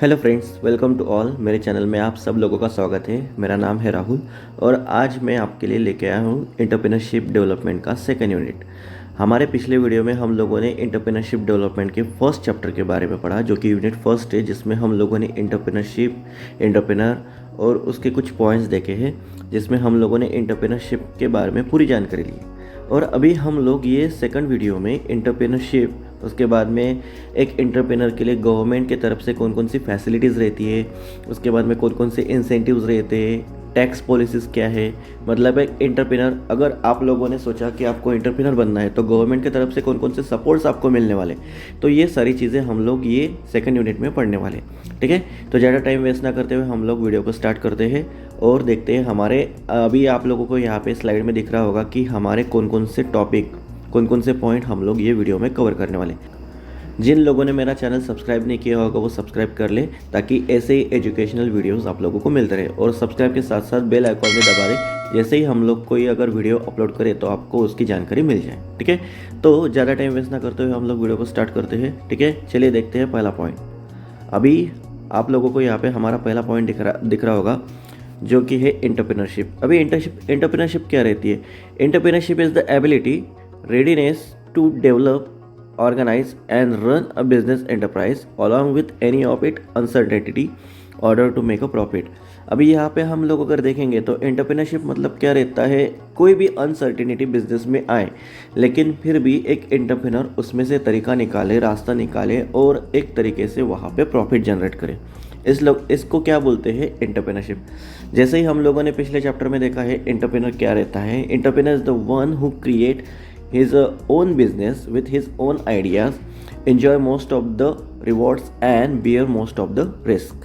Hello friends, welcome to all. मेरे channel में आप सब लोगों का स्वागत है। मेरा नाम है राहुल और आज मैं आपके लिए लेके आया हूँ एंटरप्रेन्योरशिप डेवलपमेंट का सेकंड यूनिट। हमारे पिछले वीडियो में हम लोगों ने एंटरप्रेन्योरशिप डेवलपमेंट के फर्स्ट चैप्टर के बारे में पढ़ा, जो कि यूनिट फर्स्ट है, जिसमें हम लोगों ने एंटरप्रेन्योरशिप, एंटरप्रेन्योर और उसके कुछ पॉइंट्स देखे हैं, जिसमें हम लोगों ने एंटरप्रेन्योरशिप के बारे में पूरी जानकारी ली। और अभी हम लोग ये सेकंड वीडियो में एंटरप्रेन्योरशिप, उसके बाद में एक एंटरप्रेनर के लिए गवर्नमेंट की तरफ से कौन कौन सी फैसिलिटीज़ रहती है, उसके बाद में कौन कौन से इंसेंटिव्स रहते हैं, टैक्स पॉलिसीज़ क्या है, मतलब एक एंटरप्रेनर, अगर आप लोगों ने सोचा कि आपको एंटरप्रेनर बनना है तो गवर्नमेंट की तरफ से कौन कौन से सपोर्ट्स आपको मिलने वाले, तो ये सारी चीज़ें हम लोग ये सेकंड यूनिट में पढ़ने वाले। ठीक है, तो ज़्यादा टाइम वेस्ट ना करते हुए हम लोग वीडियो को स्टार्ट करते हैं और देखते हैं। हमारे अभी आप लोगों को यहाँ पे स्लाइड में दिख रहा होगा कि हमारे कौन कौन से टॉपिक, कौन कौन से पॉइंट हम लोग ये वीडियो में कवर करने वाले। जिन लोगों ने मेरा चैनल सब्सक्राइब नहीं किया होगा वो सब्सक्राइब कर ले, ताकि ऐसे ही एजुकेशनल वीडियोस आप लोगों को मिलते रहे। और सब्सक्राइब के साथ साथ बेल आइकॉन भी दबा दें, जैसे ही हम लोग कोई अगर वीडियो अपलोड करें तो आपको उसकी जानकारी मिल जाए। ठीक है, तो ज़्यादा टाइम वेस्ट ना करते हुए हम लोग वीडियो को स्टार्ट करते हैं। ठीक है, चलिए देखते हैं पहला पॉइंट। अभी आप लोगों को यहाँ पे हमारा पहला पॉइंट दिख रहा होगा, जो कि है एंटरप्रेन्योरशिप। अभी एंटरप्रेन्योरशिप क्या रहती है? Entrepreneurship is the ability, readiness to develop, organize and run a business enterprise along with any of it uncertainty order to make a profit। अभी यहाँ पे हम लोग अगर देखेंगे तो एंटरप्रेन्योरशिप मतलब क्या रहता है, कोई भी अनसर्टिनिटी बिजनेस में आए लेकिन फिर भी एक एंटरप्रेन्योर उसमें से तरीका निकाले, रास्ता निकाले और एक तरीके से वहाँ पे प्रॉफिट जनरेट करे। इसको क्या बोलते हैं? एंटरप्रेन्योरशिप। जैसे ही हम लोगों ने पिछले चैप्टर में देखा है, एंटरप्रेन्योर क्या रहता है? Entrepreneur is the one who create his own business with his own ideas, enjoy most of the rewards and bear most of the risk।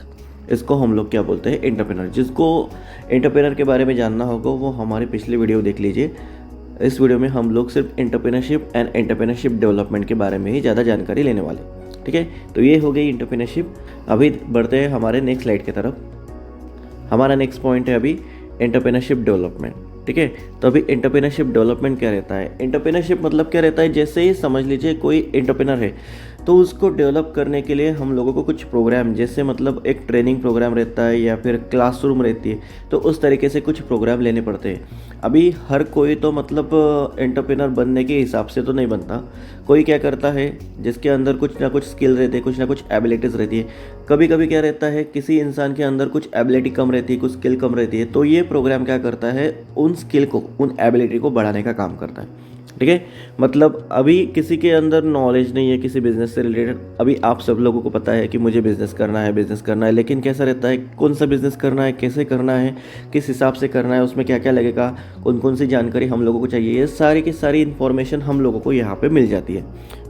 इसको हम लोग क्या बोलते हैं? एंटरप्रेनर। जिसको एंटरप्रेनर के बारे में जानना होगा वो हमारे पिछले वीडियो देख लीजिए। इस वीडियो में हम लोग सिर्फ एंटरप्रेनरशिप एंड एंटरप्रेनरशिप डेवलपमेंट के बारे में ही ज़्यादा जानकारी लेने वाले। ठीक है, तो ये हो गई एंटरप्रेनरशिप। अभी बढ़ते हैं हमारे नेक्स्ट स्लाइड की तरफ। हमारा नेक्स्ट पॉइंट है अभी एंटरप्रेनरशिप डेवलपमेंट। ठीक है, तो अभी एंटरप्रेन्योरशिप डेवलपमेंट क्या रहता है? एंटरप्रेन्योरशिप मतलब क्या रहता है? जैसे ही समझ लीजिए कोई एंटरप्रेन्योर है तो उसको डेवलप करने के लिए हम लोगों को कुछ प्रोग्राम, जैसे मतलब एक ट्रेनिंग प्रोग्राम रहता है या फिर क्लासरूम रहती है, तो उस तरीके से कुछ प्रोग्राम लेने पड़ते हैं। अभी हर कोई तो मतलब एंटरप्रेन्योर बनने के हिसाब से तो नहीं बनता। कोई क्या करता है, जिसके अंदर कुछ ना कुछ स्किल रहती है, कुछ ना कुछ एबिलिटीज़ रहती है। कभी कभी क्या रहता है, किसी इंसान के अंदर कुछ एबिलिटी कम रहती है, कुछ स्किल कम रहती है, तो ये प्रोग्राम क्या करता है, उन स्किल को, उन एबिलिटी को बढ़ाने का काम करता है। ठीक है, मतलब अभी किसी के अंदर नॉलेज नहीं है किसी बिज़नेस से रिलेटेड। अभी आप सब लोगों को पता है कि मुझे बिज़नेस करना है, लेकिन कैसा रहता है, कौन सा बिज़नेस करना है, कैसे करना है, किस हिसाब से करना है, उसमें क्या क्या लगेगा, कौन कौन सी जानकारी हम लोगों को चाहिए, ये सारी की सारी इन्फॉर्मेशन हम लोगों को यहाँ पे मिल जाती है।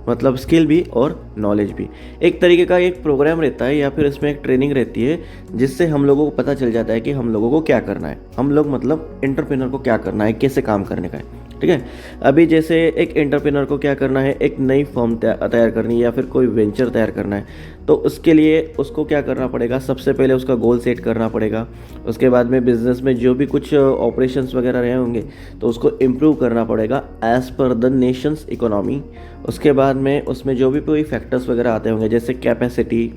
मतलब स्किल भी और नॉलेज भी। एक तरीके का एक प्रोग्राम रहता है या फिर इसमें एक ट्रेनिंग रहती है, जिससे हम लोगों को पता चल जाता है कि हम लोगों को क्या करना है, हम लोग मतलब एंटरप्रेन्योर को क्या करना है, कैसे काम करने का है। ठीक है, अभी जैसे एक एंटरप्रेन्योर को क्या करना है, एक नई फर्म तैयार करनी है या फिर कोई वेंचर तैयार करना है, तो उसके लिए उसको क्या करना पड़ेगा? सबसे पहले उसका गोल सेट करना पड़ेगा। उसके बाद में बिजनेस में जो भी कुछ ऑपरेशंस वगैरह रहे होंगे तो उसको इम्प्रूव करना पड़ेगा as per the Nations economy. उसके बाद में उसमें जो भी कोई फैक्टर्स वगैरह आते होंगे, जैसे कैपेसिटी,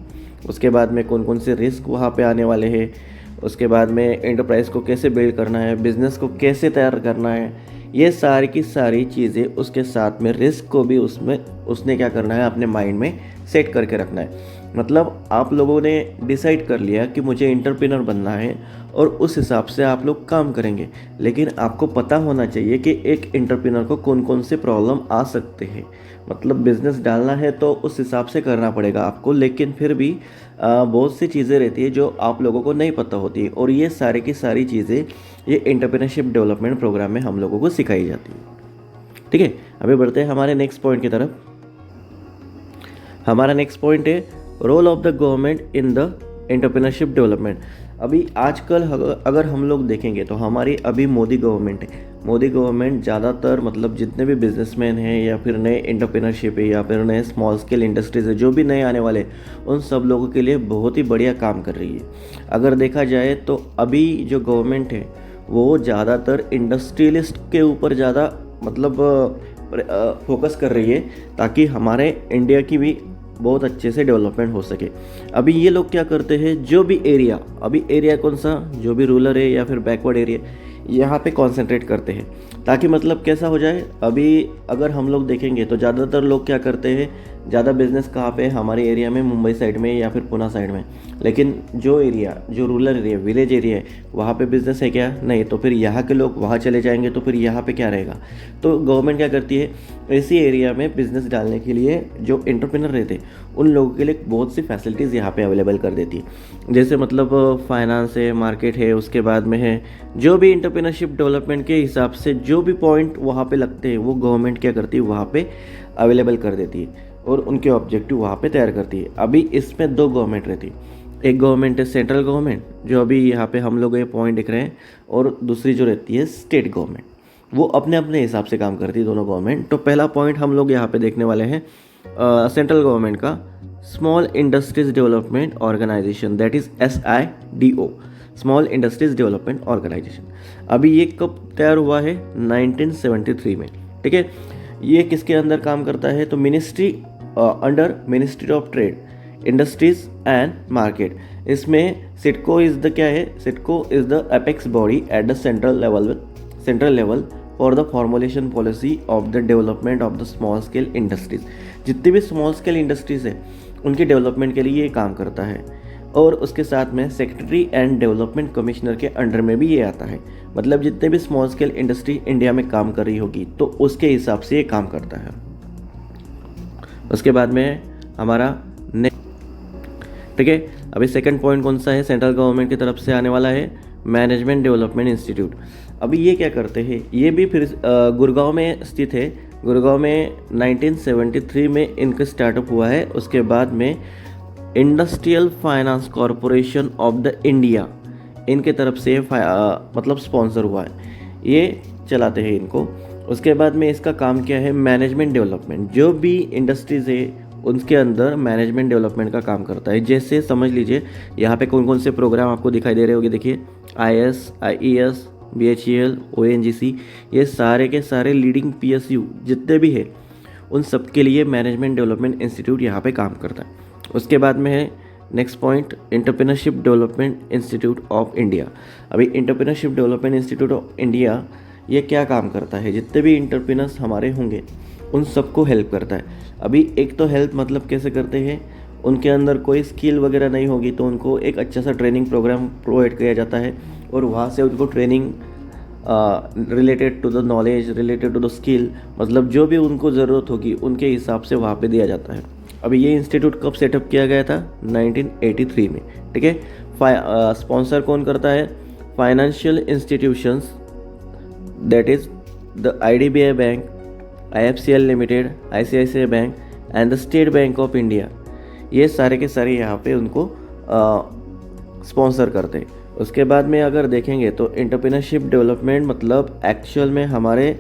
उसके बाद में कौन कौन से रिस्क वहाँ पे आने वाले हैं, उसके बाद में एंटरप्राइज को कैसे बिल्ड करना है, बिज़नेस को कैसे तैयार करना है, ये सारी की सारी चीज़ें, उसके साथ में रिस्क को भी उसने क्या करना है, अपने माइंड में सेट करके रखना है। मतलब आप लोगों ने डिसाइड कर लिया कि मुझे एंटरप्रेन्योर बनना है और उस हिसाब से आप लोग काम करेंगे, लेकिन आपको पता होना चाहिए कि एक एंटरप्रेन्योर को कौन कौन से प्रॉब्लम आ सकते हैं। मतलब बिज़नेस डालना है तो उस हिसाब से करना पड़ेगा आपको, लेकिन फिर भी बहुत सी चीज़ें रहती है जो आप लोगों को नहीं पता होती, और ये सारी की सारी चीज़ें ये एंटरप्रेन्योरशिप डेवलपमेंट प्रोग्राम में हम लोगों को सिखाई जाती है। ठीक है, अभी बढ़ते हैं हमारे नेक्स्ट पॉइंट की तरफ। हमारा नेक्स्ट पॉइंट है role of the government in the entrepreneurship development. अभी आजकल अगर हम लोग देखेंगे तो हमारी अभी मोदी गवर्नमेंट है। मोदी गवर्नमेंट ज़्यादातर मतलब जितने भी बिजनेसमैन हैं या फिर नए एंटरप्रेन्योरशिप है या फिर नए स्मॉल स्केल इंडस्ट्रीज है, जो भी नए आने वाले, उन सब लोगों के लिए बहुत ही बढ़िया काम कर रही है। अगर देखा जाए तो अभी जो गवर्नमेंट है वो ज़्यादातर इंडस्ट्रियलिस्ट के ऊपर ज़्यादा मतलब फोकस कर रही है, ताकि हमारे इंडिया की भी बहुत अच्छे से डेवलपमेंट हो सके। अभी ये लोग क्या करते हैं, जो भी एरिया, अभी एरिया कौन सा, जो भी रूरल है या फिर बैकवर्ड एरिया, यहाँ पे कंसंट्रेट करते हैं, ताकि मतलब कैसा हो जाए। अभी अगर हम लोग देखेंगे तो ज़्यादातर लोग क्या करते हैं, ज़्यादा बिजनेस कहाँ पे, हमारे एरिया में, मुंबई साइड में या फिर पुणे साइड में। लेकिन जो एरिया, जो रूरल एरिया, विलेज एरिया है, वहाँ पे बिजनेस है क्या, नहीं। तो फिर यहाँ के लोग वहाँ चले जाएंगे, तो फिर यहाँ पे क्या रहेगा। तो गवर्नमेंट क्या करती है, ऐसी एरिया में बिजनेस डालने के लिए जो एंटरप्रेन्योर रहते हैं उन लोगों के लिए बहुत सी फैसिलिटीज़ यहाँ पे अवेलेबल कर देती है। जैसे मतलब फाइनेंस है, मार्केट है, उसके बाद में है जो भी एंटरप्रेन्योरशिप डेवलपमेंट के हिसाब से जो भी पॉइंट वहाँ पे लगते हैं वो गवर्नमेंट क्या करती है, वहाँ पे अवेलेबल कर देती है और उनके ऑब्जेक्टिव वहाँ पे तैयार करती है। अभी इसमें दो गवर्नमेंट रहती है, एक गवर्नमेंट है सेंट्रल गवर्नमेंट, जो अभी यहाँ पे हम लोग ये पॉइंट दिख रहे हैं, और दूसरी जो रहती है स्टेट गवर्नमेंट। वो अपने अपने हिसाब से काम करती है दोनों गवर्नमेंट। तो पहला पॉइंट हम लोग यहाँ पे देखने वाले हैं सेंट्रल गवर्नमेंट का, small industries development organisation, that is SIDO, small industries development organisation. अभी ये कब तैयार हुआ है, 1973 में, ठीक है। ये किसके अंदर काम करता है, तो ministry, under ministry of trade, industries and market. इसमें सिडको इज द क्या है, CIDCO is the apex body at the central level for the formulation policy of the development of the small scale industries. जितनी भी स्मॉल स्केल इंडस्ट्रीज है उनके development के लिए ये काम करता है। और उसके साथ में सेक्रेटरी एंड डेवलपमेंट कमिश्नर के अंडर में भी ये आता है। मतलब जितने भी स्मॉल स्केल इंडस्ट्री इंडिया में काम कर रही होगी तो उसके हिसाब से ये काम करता है। उसके बाद में हमारा ठीक है। अभी सेकंड पॉइंट कौन सा है, सेंट्रल गवर्नमेंट की तरफ से आने वाला है, मैनेजमेंट डेवलपमेंट इंस्टीट्यूट। अभी ये क्या करते हैं, ये भी फिर गुड़गांव में स्थित है। गुड़गांव में 1973 में इनका स्टार्टअप हुआ है। उसके बाद में industrial finance corporation of the India, इनके तरफ से मतलब स्पॉन्सर हुआ है, ये चलाते हैं इनको। उसके बाद में इसका काम क्या है, मैनेजमेंट डेवलपमेंट, जो भी इंडस्ट्रीज है उनके अंदर मैनेजमेंट डेवलपमेंट का काम करता है। जैसे समझ लीजिए यहाँ पे कौन कौन से प्रोग्राम आपको दिखाई दे रहे होंगे, देखिए IAS, IES, BHEL, ONGC, ये सारे के सारे लीडिंग PSU जितने भी है उन सब के लिए मैनेजमेंट डेवलपमेंट इंस्टीट्यूट यहाँ पे काम करता है। उसके बाद में है next point, entrepreneurship development institute of India. अभी entrepreneurship development institute of India ये क्या काम करता है, जितने भी एंटरप्रेन्योर्स हमारे होंगे उन सबको हेल्प करता है। अभी एक तो हेल्प मतलब कैसे करते हैं, उनके अंदर कोई स्किल वगैरह नहीं होगी तो उनको एक अच्छा सा ट्रेनिंग प्रोग्राम प्रोवाइड किया जाता है और वहाँ से उनको training related to the knowledge, related to the skill, मतलब जो भी उनको ज़रूरत होगी उनके हिसाब से वहाँ पे दिया जाता है। अभी ये इंस्टीट्यूट कब सेटअप किया गया था, 1983 में, ठीक है। स्पॉन्सर कौन करता है, financial institutions, that is the IDBI bank, IFCL limited, ICICI bank and the state bank of India. ये सारे के सारे यहाँ पे उनको स्पॉन्सर करते हैं। उसके बाद में अगर देखेंगे तो एंटरप्रेन्योरशिप डेवलपमेंट मतलब एक्चुअल में हमारे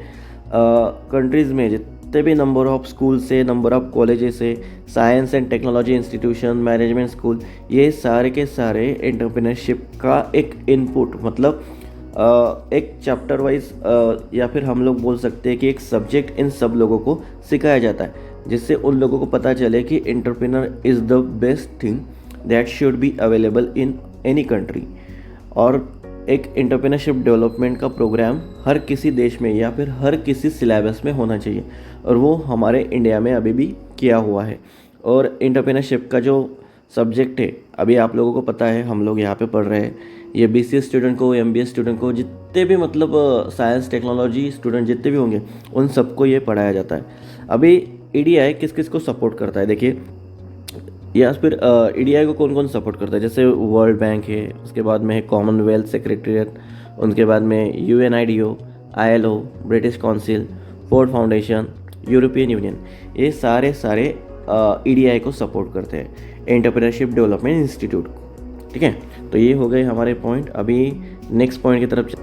कंट्रीज़ में जितने भी नंबर ऑफ स्कूल से, नंबर ऑफ कॉलेजेस से, science and technology institution, management school, ये सारे के सारे एंटरप्रेन्योरशिप का एक इनपुट, मतलब एक चैप्टर वाइज या फिर हम लोग बोल सकते हैं कि एक सब्जेक्ट इन सब लोगों को सिखाया जाता है, जिससे उन लोगों को पता चले कि entrepreneur is the best thing that should be available in any country. और एक एंटरप्रेन्योरशिप डेवलपमेंट का प्रोग्राम हर किसी देश में या फिर हर किसी सिलेबस में होना चाहिए, और वो हमारे इंडिया में अभी भी किया हुआ है। और एंटरप्रेन्योरशिप का जो सब्जेक्ट है, अभी आप लोगों को पता है, हम लोग यहाँ पे पढ़ रहे हैं, ये BCS स्टूडेंट को, MBA स्टूडेंट को, जितने भी मतलब साइंस टेक्नोलॉजी स्टूडेंट जितने भी होंगे उन सबको ये पढ़ाया जाता है। अभी EDI किस किस को सपोर्ट करता है, देखिए, या फिर EDI को कौन कौन सपोर्ट करता है, जैसे वर्ल्ड बैंक है, उसके बाद में है कॉमनवेल्थ सेक्रेटेरिएट, उनके बाद में UNIDO, ILO, British council, Ford foundation, European union, ये सारे EDI को सपोर्ट करते हैं, एंटरप्रेन्योरशिप डेवलपमेंट इंस्टीट्यूट, ठीक है। तो ये हो गए हमारे पॉइंट। अभी नेक्स्ट पॉइंट की तरफ,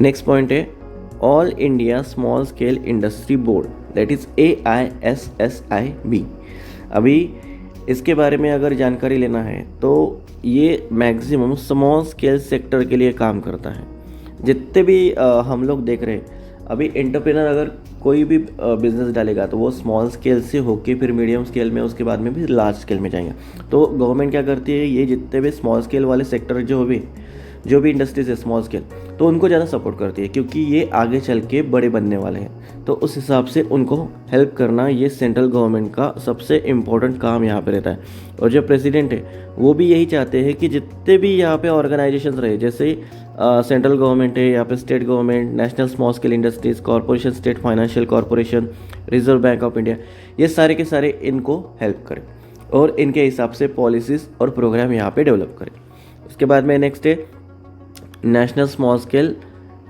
नेक्स्ट पॉइंट है all India small scale industry board, that is AISSIB। अभी इसके बारे में अगर जानकारी लेना है तो ये मैक्सिमम स्मॉल स्केल सेक्टर के लिए काम करता है। जितने भी हम लोग देख रहे हैं, अभी एंटरप्रेन्योर अगर कोई भी बिजनेस डालेगा तो वो स्मॉल स्केल से होके फिर मीडियम स्केल में, उसके बाद में भी लार्ज स्केल में जाएंगे। तो गवर्नमेंट क्या करती है, ये जितने भी स्मॉल स्केल वाले सेक्टर जो भी इंडस्ट्रीज है स्मॉल स्केल, तो उनको ज़्यादा सपोर्ट करती है, क्योंकि ये आगे चल के बड़े बनने वाले हैं। तो उस हिसाब से उनको हेल्प करना ये सेंट्रल गवर्नमेंट का सबसे इम्पोर्टेंट काम यहाँ पे रहता है। और जो प्रेसिडेंट है वो भी यही चाहते हैं कि जितने भी यहाँ पे ऑर्गेनाइजेशन रहे, जैसे सेंट्रल गवर्नमेंट है, यहाँ पे state government, national small scale industries corporation, state financial corporation, reserve bank of India, ये सारे के सारे इनको हेल्प करें और इनके हिसाब से पॉलिसीज़ और प्रोग्राम यहाँ पे डेवलप करें। उसके बाद में नेक्स्ट है national small scale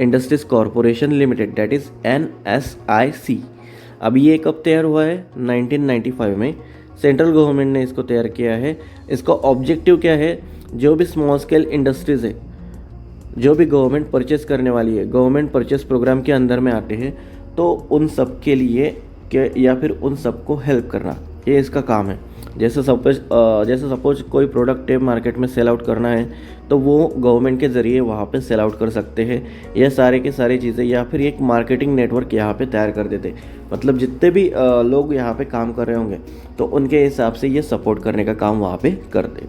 industries corporation limited, that is NSIC। अब ये कब तैयार हुआ है, 1995 में सेंट्रल गवर्नमेंट ने इसको तैयार किया है। इसका ऑब्जेक्टिव क्या है, जो भी स्मॉल स्केल इंडस्ट्रीज़ है, जो भी गवर्नमेंट परचेस करने वाली है, गवर्नमेंट परचेस प्रोग्राम के अंदर में आते हैं, तो उन सब के लिए या फिर उन सबको हेल्प करना, ये इसका काम है। जैसे सपोज कोई प्रोडक्ट है मार्केट में सेल आउट करना है, तो वो गवर्नमेंट के ज़रिए वहाँ पे सेल आउट कर सकते हैं। यह सारे के सारी चीज़ें, या फिर एक मार्केटिंग नेटवर्क यहाँ पे तैयार कर देते, मतलब जितने भी लोग यहाँ पे काम कर रहे होंगे तो उनके हिसाब से ये सपोर्ट करने का काम वहाँ पे करते।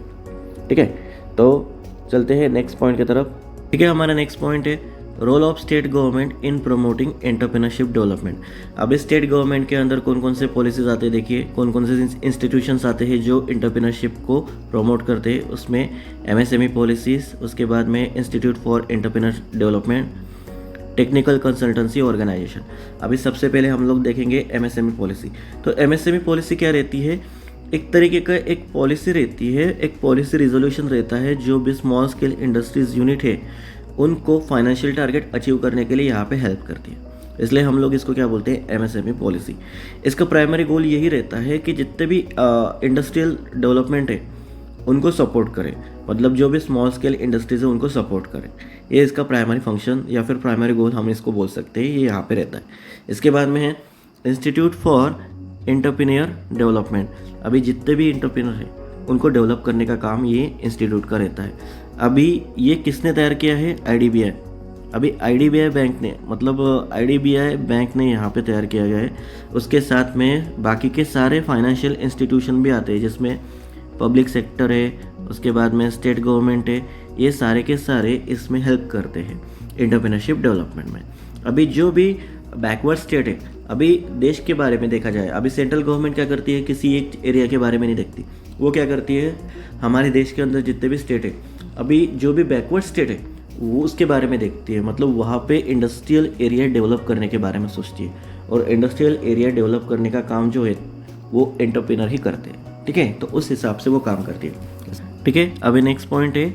ठीक है, तो चलते हैं नेक्स्ट पॉइंट की तरफ। ठीक है, हमारा नेक्स्ट पॉइंट है role of state government in promoting entrepreneurship development. अब इस स्टेट गवर्नमेंट के अंदर कौन कौन से पॉलिसीज आते हैं, देखिए कौन कौन से इंस्टीट्यूशंस आते हैं जो एंटरप्रेन्योरशिप को प्रमोट करते हैं। उसमें MSME पॉलिसीज, उसके बाद में institute for entrepreneur development, technical consultancy organisation. अभी सबसे पहले हम लोग देखेंगे MSME पॉलिसी। तो MSME पॉलिसी क्या रहती है, एक तरीके का एक पॉलिसी रहती है, एक पॉलिसी रिजोल्यूशन रहता है, जो भी स्मॉल स्केल इंडस्ट्रीज यूनिट है उनको फाइनेंशियल टारगेट अचीव करने के लिए यहाँ पे हेल्प करती है, इसलिए हम लोग इसको क्या बोलते हैं, MSME पॉलिसी। इसका प्राइमरी गोल यही रहता है कि जितने भी इंडस्ट्रियल डेवलपमेंट है उनको सपोर्ट करें, मतलब जो भी स्मॉल स्केल इंडस्ट्रीज है उनको सपोर्ट करें। ये इसका प्राइमरी फंक्शन या फिर प्राइमरी गोल हम इसको बोल सकते हैं, ये यहाँ पे रहता है। इसके बाद में है इंस्टीट्यूट फॉर एंटरप्रेन्योर डेवलपमेंट। अभी जितने भी एंटरप्रेन्योर हैं उनको डेवलप करने का काम ये इंस्टीट्यूट का रहता है। अभी ये किसने तैयार किया है, IDBI। अभी IDBI बैंक ने, मतलब IDBI बैंक ने यहाँ पे तैयार किया गया है। उसके साथ में बाकी के सारे फाइनेंशियल इंस्टीट्यूशन भी आते हैं, जिसमें पब्लिक सेक्टर है, उसके बाद में स्टेट गवर्नमेंट है, ये सारे के सारे इसमें हेल्प करते हैं एंटरप्रेन्योरशिप डेवलपमेंट में। अभी जो भी बैकवर्ड स्टेट है, अभी देश के बारे में देखा जाए, अभी सेंट्रल गवर्नमेंट क्या करती है, किसी एक एरिया के बारे में नहीं देखती, वो क्या करती है, हमारे देश के अंदर जितने भी स्टेट है, अभी जो भी बैकवर्ड स्टेट है वो उसके बारे में देखती है, मतलब वहाँ पे इंडस्ट्रियल एरिया डेवलप करने के बारे में सोचती है। और इंडस्ट्रियल एरिया डेवलप करने का काम जो है वो एंटरप्रेन्योर ही करते हैं। ठीक है, तो उस हिसाब से वो काम करती है। ठीक है, अभी नेक्स्ट पॉइंट है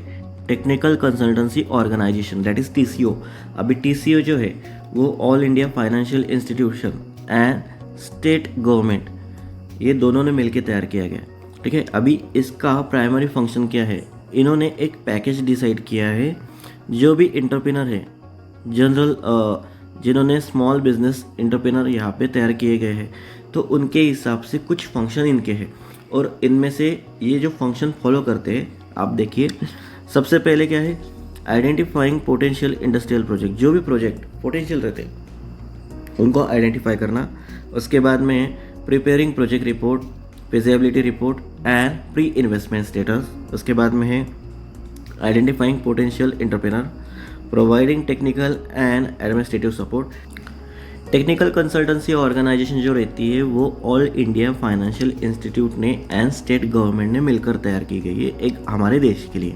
technical consultancy organisation, that is TCO। अभी TCO जो है वो all India financial institution and state government, ये दोनों ने मिलकर तैयार किया गया। ठीक है, अभी इसका प्राइमरी फंक्शन क्या है, इन्होंने एक पैकेज डिसाइड किया है, जो भी एंटरप्रेन्योर है जनरल, जिन्होंने स्मॉल बिजनेस एंटरप्रेन्योर यहाँ पे तैयार किए गए हैं, तो उनके हिसाब से कुछ फंक्शन इनके हैं। और इनमें से ये जो फंक्शन फॉलो करते हैं, आप देखिए सबसे पहले क्या है, आइडेंटिफाइंग पोटेंशियल इंडस्ट्रियल प्रोजेक्ट, जो भी प्रोजेक्ट पोटेंशियल रहते हैं उनको आइडेंटिफाई करना। उसके बाद में preparing project report, feasibility report and pre investment status. उसके बाद में है identifying potential entrepreneur, providing technical and administrative support. Technical consultancy organisation जो रहती है वो ऑल इंडिया फाइनेंशियल इंस्टीट्यूट ने एंड स्टेट गवर्नमेंट ने मिलकर तैयार की गई है एक हमारे देश के लिए।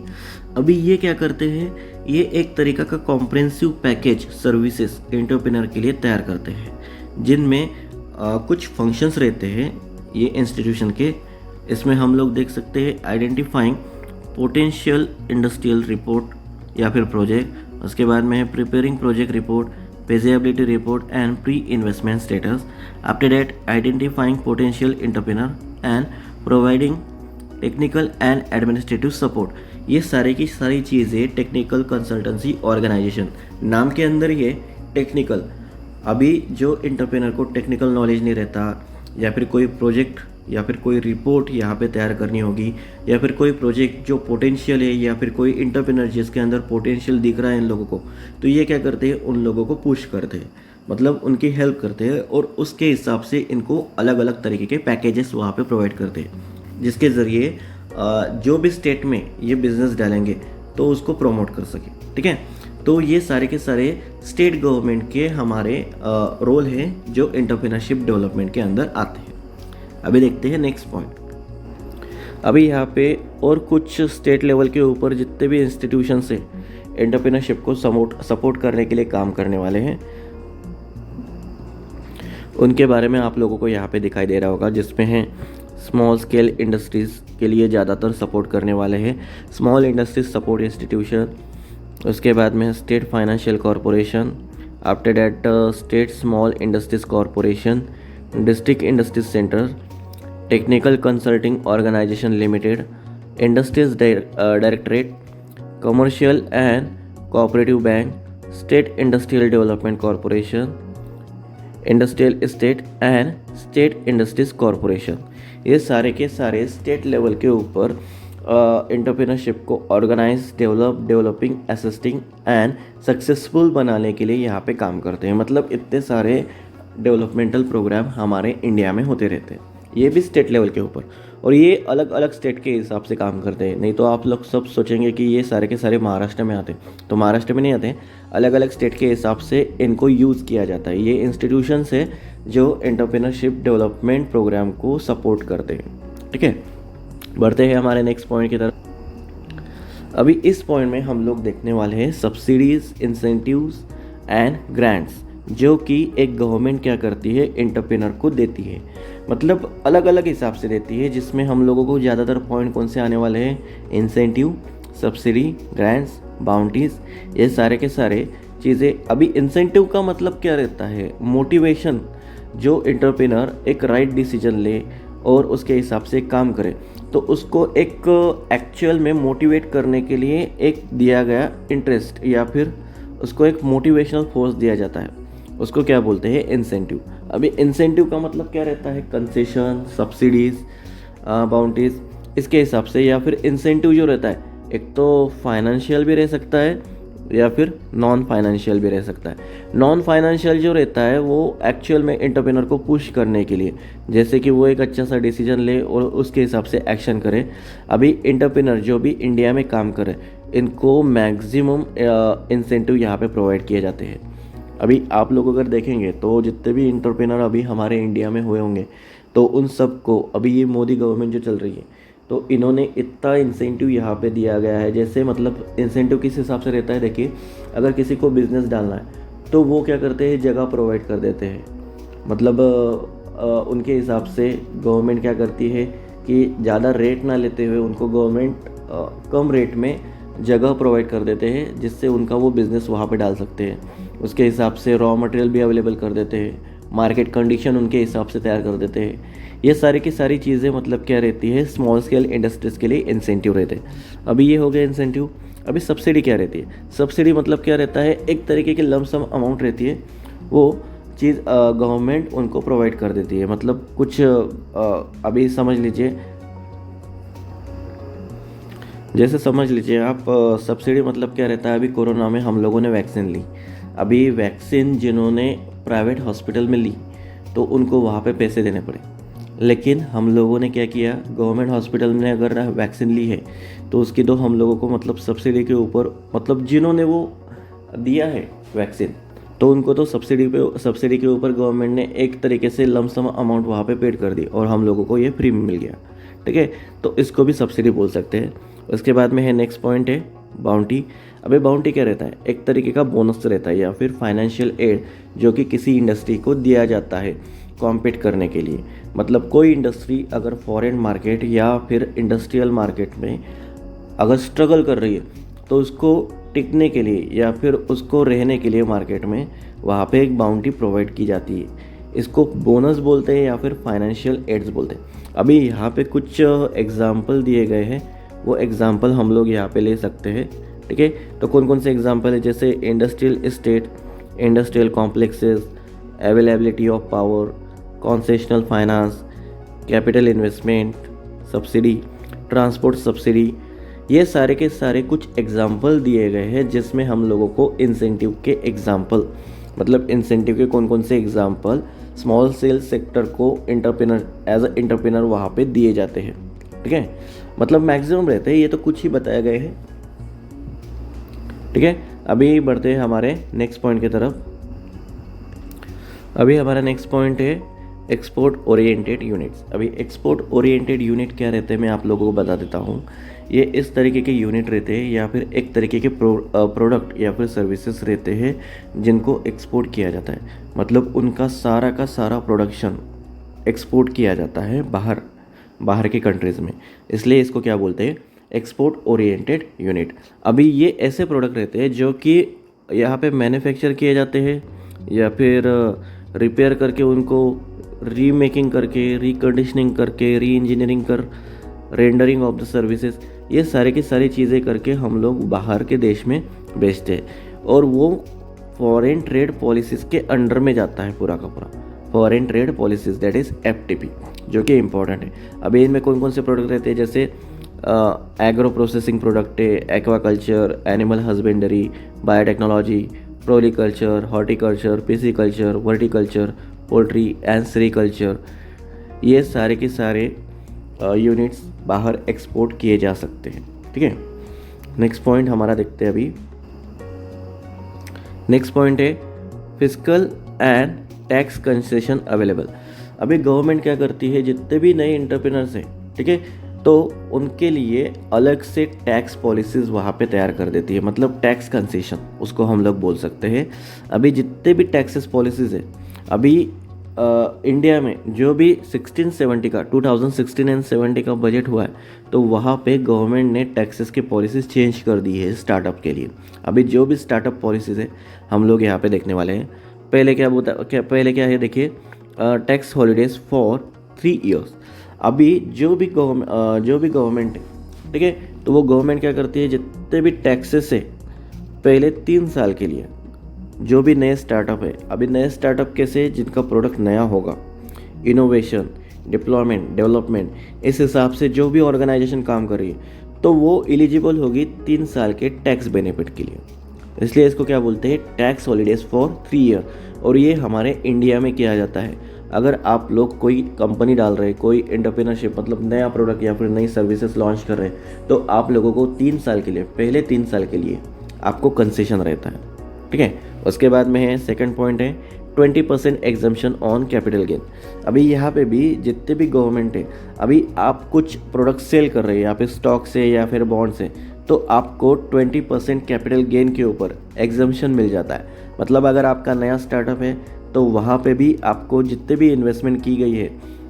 अभी ये क्या करते हैं, ये एक तरीका का कॉम्प्रिहेंसिव पैकेज सर्विसेज एंटरप्रेन्योर के लिए तैयार करते हैं, जिनमें कुछ फंक्शंस रहते हैं ये इंस्टीट्यूशन के। इसमें हम लोग देख सकते हैं आइडेंटिफाइंग पोटेंशियल इंडस्ट्रियल रिपोर्ट या फिर प्रोजेक्ट। उसके बाद में है preparing project report, feasibility report and pre-investment status. After that, identifying potential entrepreneur and providing technical and administrative support. ये सारी की सारी चीज़ें टेक्निकल कंसल्टेंसी ऑर्गेनाइजेशन, नाम के अंदर ये टेक्निकल। अभी जो एंटरप्रेन्योर को टेक्निकल नॉलेज नहीं रहता, या फिर कोई प्रोजेक्ट या फिर कोई रिपोर्ट यहाँ पे तैयार करनी होगी, या फिर कोई प्रोजेक्ट जो पोटेंशियल है, या फिर कोई एंटरप्रेन्योर जिसके अंदर पोटेंशियल दिख रहा है इन लोगों को, तो ये क्या करते हैं, उन लोगों को पुश करते हैं। मतलब उनकी हेल्प करते हैं और उसके हिसाब से इनको अलग अलग तरीके के पैकेजेस वहाँ पे प्रोवाइड करते हैं, जिसके ज़रिए जो भी स्टेट में ये बिज़नेस डालेंगे तो उसको प्रमोट कर सके। ठीक है, तो ये सारे के सारे स्टेट गवर्नमेंट के हमारे रोल हैं जो एंटरप्रेन्योरशिप डेवलपमेंट के अंदर आते हैं। अभी देखते हैं नेक्स्ट पॉइंट। अभी यहाँ पे और कुछ स्टेट लेवल के ऊपर जितने भी इंस्टीट्यूशंस हैं एंटरप्रेन्योरशिप को सपोर्ट करने के लिए काम करने वाले हैं, उनके बारे में आप लोगों को यहाँ पे दिखाई दे रहा होगा, जिसमें हैं स्मॉल स्केल इंडस्ट्रीज़ के लिए ज़्यादातर सपोर्ट करने वाले हैं स्मॉल इंडस्ट्रीज सपोर्ट इंस्टीट्यूशन। उसके बाद में state financial corporation, after that state small industries corporation, district industries centre, technical consulting organisation limited, industries directorate, commercial and cooperative bank, state industrial development corporation, industrial state and state industries corporation. ये सारे के सारे state level के ऊपर entrepreneurship को organise, developing, assisting and successful बनाने के लिए यहाँ पे काम करते हैं। मतलब इतने सारे डेवलपमेंटल प्रोग्राम हमारे इंडिया में होते रहते हैं, ये भी स्टेट लेवल के ऊपर, और ये अलग अलग स्टेट के हिसाब से काम करते हैं। नहीं तो आप लोग सब सोचेंगे कि ये सारे के सारे महाराष्ट्र में आते हैं, तो महाराष्ट्र में नहीं आते, अलग अलग स्टेट के हिसाब से इनको यूज़ किया जाता है। ये इंस्टीट्यूशंस है जो एंटरप्रेन्योरशिप डेवलपमेंट प्रोग्राम को सपोर्ट करते हैं। ठीक है, बढ़ते हैं हमारे नेक्स्ट पॉइंट की तरफ। अभी इस पॉइंट में हम लोग देखने वाले हैं सब्सिडीज़, इंसेंटिव्स एंड ग्रांट्स, जो कि एक गवर्नमेंट क्या करती है, एंटरप्रेन्योर को देती है। मतलब अलग अलग हिसाब से देती है, जिसमें हम लोगों को ज़्यादातर पॉइंट कौन से आने वाले हैं, इंसेंटिव, सब्सिडी, ग्रांट्स, बाउंटीज, ये सारे के सारे चीज़ें। अभी इंसेंटिव का मतलब क्या रहता है, मोटिवेशन, जो एंटरप्रेन्योर एक राइट डिसीजन ले और उसके हिसाब से काम करे, तो उसको एक एक्चुअल में मोटिवेट करने के लिए एक दिया गया इंटरेस्ट या फिर उसको एक मोटिवेशनल फोर्स दिया जाता है, उसको क्या बोलते हैं, इंसेंटिव। अभी इंसेंटिव का मतलब क्या रहता है, कंसेशन, सब्सिडीज़, बाउंटीज, इसके हिसाब से। या फिर इंसेंटिव जो रहता है, एक तो फाइनेंशियल भी रह सकता है या फिर नॉन फाइनेंशियल भी रह सकता है। नॉन फाइनेंशियल जो रहता है वो एक्चुअल में एंटरप्रेन्योर को पुश करने के लिए, जैसे कि वो एक अच्छा सा डिसीजन ले और उसके हिसाब से एक्शन करे। अभी एंटरप्रेन्योर जो भी इंडिया में काम करे, इनको मैक्सिमम इंसेंटिव यहाँ पे प्रोवाइड किए जाते हैं। अभी आप लोग अगर देखेंगे तो जितने भी एंटरप्रेन्योर अभी हमारे इंडिया में हुए होंगे, तो उन सब को अभी ये मोदी गवर्नमेंट जो चल रही है, तो इन्होंने इतना इंसेंटिव यहाँ पे दिया गया है। जैसे मतलब इंसेंटिव किस हिसाब से रहता है, देखिए अगर किसी को बिज़नेस डालना है तो वो क्या करते हैं, जगह प्रोवाइड कर देते हैं। मतलब उनके हिसाब से गवर्नमेंट क्या करती है कि ज़्यादा रेट ना लेते हुए उनको गवर्नमेंट कम रेट में जगह प्रोवाइड कर देते हैं, जिससे उनका वो बिज़नेस वहाँ पे डाल सकते हैं। उसके हिसाब से रॉ मटेरियल भी अवेलेबल कर देते हैं, मार्केट कंडीशन उनके हिसाब से तैयार कर देते हैं। ये सारी की सारी चीज़ें मतलब क्या रहती है, स्मॉल स्केल इंडस्ट्रीज़ के लिए इंसेंटिव रहते हैं। अभी ये हो गया इंसेंटिव। अभी सब्सिडी क्या रहती है, सब्सिडी मतलब क्या रहता है, एक तरीके की लमसम अमाउंट रहती है, वो चीज़ गवर्नमेंट उनको प्रोवाइड कर देती है। मतलब कुछ अभी समझ लीजिए, जैसे समझ लीजिए आप, सब्सिडी मतलब क्या रहता है, अभी कोरोना में हम लोगों ने वैक्सीन ली। अभी वैक्सीन जिन्होंने प्राइवेट हॉस्पिटल में ली तो उनको वहाँ पे पैसे देने पड़े, लेकिन हम लोगों ने क्या किया, गवर्नमेंट हॉस्पिटल में अगर वैक्सीन ली है तो उसकी तो हम लोगों को मतलब सब्सिडी के ऊपर, मतलब जिन्होंने वो दिया है वैक्सीन, तो उनको तो सब्सिडी के ऊपर गवर्नमेंट ने एक तरीके से लमसम अमाउंट वहाँ पे पेड कर दी और हम लोगों को ये फ्री में मिल गया। ठीक है, तो इसको भी सब्सिडी बोल सकते हैं। उसके बाद में है नेक्स्ट पॉइंट है बाउंटी। अबे बाउंटी क्या रहता है, एक तरीके का बोनस रहता है या फिर फाइनेंशियल एड जो कि किसी इंडस्ट्री को दिया जाता है कॉम्पीट करने के लिए। मतलब कोई इंडस्ट्री अगर फॉरेन मार्केट या फिर इंडस्ट्रियल मार्केट में अगर स्ट्रगल कर रही है तो उसको टिकने के लिए या फिर उसको रहने के लिए मार्केट में वहाँ पे एक बाउंटी प्रोवाइड की जाती है। इसको बोनस बोलते हैं या फिर फाइनेंशियल एड्स बोलते हैं। अभी यहाँ पे कुछ एग्जाम्पल दिए गए हैं, वो एग्जाम्पल हम लोग यहाँ पे ले सकते हैं। ठीक है, तो कौन कौन से एग्जाम्पल है, जैसे industrial estate, industrial complexes, availability of power, concessional finance, capital investment subsidy, transport subsidy. ये सारे के सारे कुछ एग्जाम्पल दिए गए हैं जिसमें हम लोगों को इंसेंटिव के एग्जाम्पल मतलब इंसेंटिव के कौन कौन से एग्जाम्पल स्मॉल सेल सेक्टर को एंटरप्रेनर एज अ एंटरप्रेनर वहाँ पे दिए जाते हैं, ठीक है। मतलब मैक्सिमम रहते हैं, ये तो कुछ ही बताया गए हैं, ठीक है। अभी बढ़ते हैं हमारे नेक्स्ट पॉइंट की तरफ। अभी हमारा नेक्स्ट पॉइंट है एक्सपोर्ट ओरिएंटेड यूनिट्स। अभी एक्सपोर्ट ओरिएंटेड यूनिट क्या रहते हैं मैं आप लोगों को बता देता हूँ। ये इस तरीके के यूनिट रहते हैं या फिर एक तरीके के प्रोडक्ट या फिर सर्विसेज रहते हैं जिनको एक्सपोर्ट किया जाता है। मतलब उनका सारा का सारा प्रोडक्शन एक्सपोर्ट किया जाता है बाहर के कंट्रीज़ में, इसलिए इसको क्या बोलते हैं, एक्सपोर्ट ओरिएंटेड यूनिट। अभी ये ऐसे प्रोडक्ट रहते हैं जो कि यहाँ पे मैन्युफैक्चर किए जाते हैं या फिर रिपेयर करके उनको रीमेकिंग करके रिकंडीशनिंग करके री इंजीनियरिंग कर रेंडरिंग ऑफ द सर्विसेज, ये सारे की सारी चीज़ें करके हम लोग बाहर के देश में बेचते हैं और वो फॉरेन ट्रेड पॉलिसीज़ के अंडर में जाता है पूरा का पूरा, foreign trade policies that is FTP, जो कि इम्पॉर्टेंट है। अभी इनमें कौन कौन से प्रोडक्ट रहते हैं, जैसे एग्रो प्रोसेसिंग प्रोडक्ट है, aquaculture, animal husbandry, biotechnology, floriculture, horticulture, pisciculture, viticulture, poultry and sericulture, ये सारे के सारे यूनिट्स बाहर एक्सपोर्ट किए जा सकते हैं, ठीक है। नेक्स्ट पॉइंट हमारा देखते हैं अभी। नेक्स्ट पॉइंट है physical and tax concession available. अभी गवर्नमेंट क्या करती है, जितने भी नए एंटरप्रेनर्स हैं, ठीक है, तो उनके लिए अलग से टैक्स पॉलिसीज़ वहाँ पे तैयार कर देती है, मतलब टैक्स कंसेशन उसको हम लोग बोल सकते हैं। अभी जितने भी टैक्सेस पॉलिसीज़ है अभी इंडिया में जो भी 1670 का 2016 एंड 70 का बजट हुआ है, तो वहाँ पे गवर्नमेंट ने टैक्सेस की पॉलिसीज़ चेंज कर दी है स्टार्टअप के लिए। अभी जो भी स्टार्टअप पॉलिसीज़ है हम लोग यहाँ पे देखने वाले हैं। पहले क्या है देखिए, टैक्स हॉलीडेज़ फॉर 3 ईयर्स। अभी जो भी गवर्नमेंट है, ठीक है, तो वो गवर्नमेंट क्या करती है, जितने भी टैक्सेस है पहले 3 साल के लिए, जो भी नए स्टार्टअप है, अभी नए स्टार्टअप कैसे, जिनका प्रोडक्ट नया होगा, इनोवेशन, डिप्लॉयमेंट, डेवलपमेंट, इस हिसाब से जो भी ऑर्गेनाइजेशन काम कर रही है, तो वो एलिजिबल होगी 3 साल के टैक्स बेनिफिट के लिए। इसलिए इसको क्या बोलते हैं, टैक्स हॉलीडेज़ फॉर 3 ईयर। और ये हमारे इंडिया में किया जाता है। अगर आप लोग कोई कंपनी डाल रहे हैं, कोई एंटरप्रेन्योरशिप मतलब नया प्रोडक्ट या फिर नई सर्विसेज लॉन्च कर रहे हैं, तो आप लोगों को 3 साल के लिए, पहले 3 साल के लिए आपको कंसेशन रहता है, ठीक है। उसके बाद में है सेकंड पॉइंट है 20% एग्जम्पशन ऑन कैपिटल गेन। अभी यहाँ पे भी जितने भी गवर्नमेंट है, अभी आप कुछ प्रोडक्ट सेल कर रहे हैं या फिर स्टॉक से या फिर बॉन्ड से, तो आपको 20% कैपिटल गेन के ऊपर एग्जम्पशन मिल जाता है। मतलब अगर आपका नया स्टार्टअप है तो वहाँ पे भी आपको जितने भी इन्वेस्टमेंट की गई है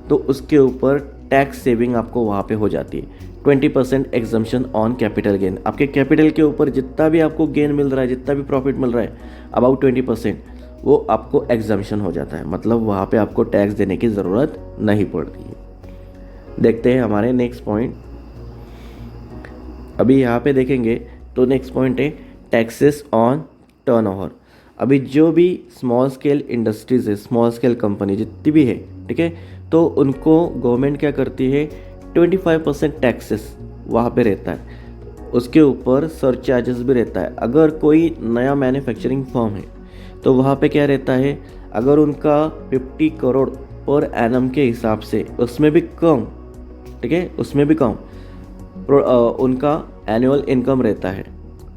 तो उसके ऊपर टैक्स सेविंग आपको वहाँ पे हो जाती है। 20% एग्जम्पशन ऑन कैपिटल गेन, आपके कैपिटल के ऊपर जितना भी आपको गेन मिल रहा है, जितना भी प्रॉफिट मिल रहा है, अबाउट 20%, वो आपको एग्जम्पशन हो जाता है। मतलब वहाँ पे आपको टैक्स देने की ज़रूरत नहीं पड़ती है। देखते हैं हमारे नेक्स्ट पॉइंट। अभी यहाँ पे देखेंगे तो नेक्स्ट पॉइंट है टैक्सेस ऑन टर्नओवर। अभी जो भी स्मॉल स्केल इंडस्ट्रीज़ है, स्मॉल स्केल कंपनी जितनी भी है, ठीक है, तो उनको गवर्नमेंट क्या करती है, 25% टैक्सेस वहाँ पे रहता है। उसके ऊपर सरचार्जेस भी रहता है। अगर कोई नया मैन्युफैक्चरिंग फर्म है तो वहाँ पे क्या रहता है, अगर उनका 50 करोड़ पर एनम के हिसाब से, उसमें भी कम, ठीक है, उसमें भी कम उनका एनुअल इनकम रहता है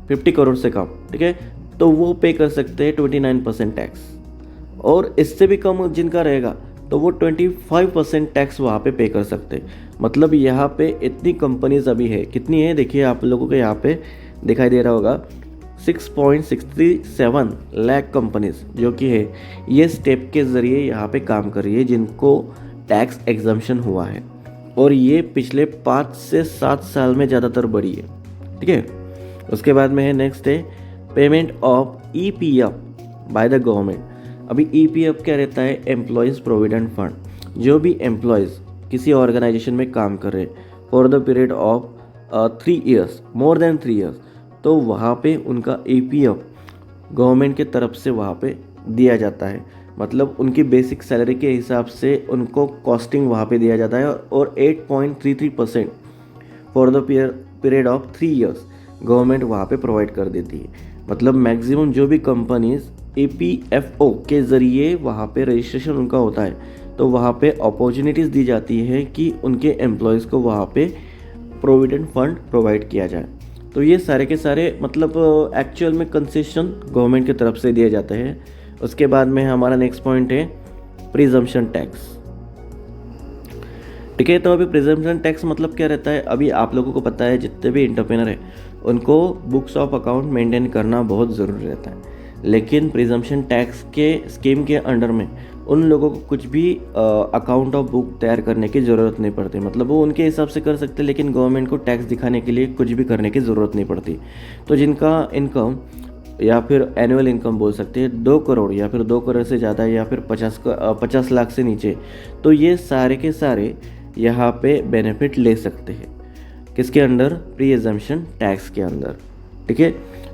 50 करोड़ से कम, ठीक है, तो वो पे कर सकते हैं 29% टैक्स। और इससे भी कम जिनका रहेगा तो वो 25% टैक्स वहाँ पे कर सकते हैं। मतलब यहाँ पे इतनी कंपनीज अभी है, कितनी है देखिए, आप लोगों को यहाँ पे दिखाई दे रहा होगा 6.67 लाख कंपनीज जो कि है, ये स्टेप के ज़रिए यहाँ पे काम कर रही है जिनको टैक्स एग्जम्पशन हुआ है। और ये पिछले 5 से 7 साल में ज़्यादातर बढ़ी है, ठीक है। उसके बाद में है नेक्स्ट है payment of EPF by the government. अभी EPF क्या रहता है, एम्प्लॉयज़ प्रोविडेंट फंड। जो भी एम्प्लॉयज़ किसी ऑर्गेनाइजेशन में काम कर रहे हैं for the period of 3 years, more than 3 years, तो वहाँ पे उनका EPF गवर्नमेंट के तरफ से वहाँ पे दिया जाता है। मतलब उनकी बेसिक सैलरी के हिसाब से उनको कॉस्टिंग वहाँ पे दिया जाता है। और 8.33% for the period of 3 years government वहाँ पे प्रोवाइड कर देती है। मतलब मैक्सिमम जो भी कंपनीज EPFO के ज़रिए वहाँ पे रजिस्ट्रेशन उनका होता है, तो वहाँ पे अपॉर्चुनिटीज़ दी जाती है कि उनके एम्प्लॉयज़ को वहाँ पे प्रोविडेंट फंड प्रोवाइड किया जाए। तो ये सारे के सारे मतलब एक्चुअल में कंसेशन गवर्नमेंट की तरफ से दिए जाते हैं। उसके बाद में हमारा नेक्स्ट पॉइंट है प्रिजम्पशन टैक्स। ठीक है, तो अभी प्रिजम्पशन टैक्स मतलब क्या रहता है, अभी आप लोगों को पता है जितने भी एंटरप्रेन्योर है उनको बुक्स ऑफ अकाउंट मेंटेन करना बहुत ज़रूरी रहता है, लेकिन प्रिजम्पशन टैक्स के स्कीम के अंडर में उन लोगों को कुछ भी अकाउंट ऑफ बुक तैयार करने की ज़रूरत नहीं पड़ती। मतलब वो उनके हिसाब से कर सकते, लेकिन गवर्नमेंट को टैक्स दिखाने के लिए कुछ भी करने की ज़रूरत नहीं पड़ती। तो जिनका इनकम या फिर एनुअल इनकम बोल सकते हैं 2 करोड़ या फिर 2 करोड़ से ज़्यादा या फिर 50 लाख से नीचे, तो ये सारे के सारे यहाँ पे बेनिफिट ले सकते हैं। किसके अंडर? प्री एजम्पशन टैक्स के अंदर। ठीक है,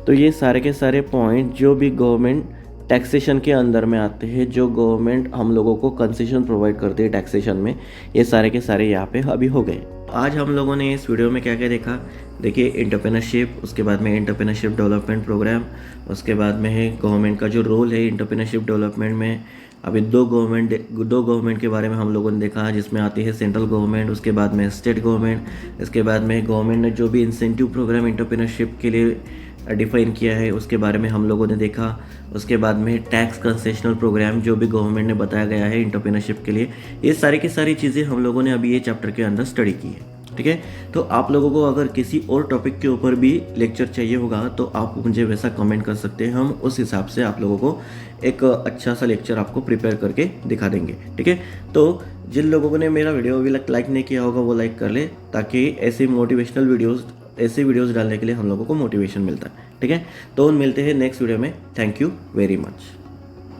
तो ये सारे के सारे पॉइंट जो भी गवर्नमेंट टैक्सेशन के अंदर में आते हैं, जो गवर्नमेंट हम लोगों को कंसेशन प्रोवाइड करती है टैक्सेशन में, ये सारे के सारे यहाँ पे अभी हो गए। आज हम लोगों ने इस वीडियो में क्या क्या देखा, देखिए एंटरप्रेन्योरशिप, उसके बाद में एंटरप्रेन्योरशिप डेवलपमेंट प्रोग्राम, उसके बाद में है गवर्नमेंट का जो रोल है एंटरप्रेन्योरशिप डेवलपमेंट में। अभी दो गवर्नमेंट के बारे में हम लोगों ने देखा, जिसमें आती है सेंट्रल गवर्नमेंट, उसके बाद में स्टेट गवर्नमेंट, इसके बाद में गवर्नमेंट ने जो भी इंसेंटिव प्रोग्राम एंटरप्रेन्योरशिप के लिए डिफाइन किया है उसके बारे में हम लोगों ने देखा। उसके बाद में टैक्स कंसेशनल प्रोग्राम जो भी गवर्नमेंट ने बताया गया है एंटरप्रेन्योरशिप के लिए, ये सारी की सारी चीज़ें हम लोगों ने अभी ये चैप्टर के अंदर स्टडी की है। ठीक है, तो आप लोगों को अगर किसी और टॉपिक के ऊपर भी लेक्चर चाहिए होगा तो आप मुझे वैसा कमेंट कर सकते हैं, हम उस हिसाब से आप लोगों को एक अच्छा सा लेक्चर आपको प्रिपेयर करके दिखा देंगे। ठीक है, तो जिन लोगों ने मेरा वीडियो अभी लाइक नहीं किया होगा वो लाइक कर ले, ताकि ऐसे वीडियोस डालने के लिए हम लोगों को मोटिवेशन मिलता है। ठीक है, तो मिलते हैं नेक्स्ट वीडियो में। Thank you very much.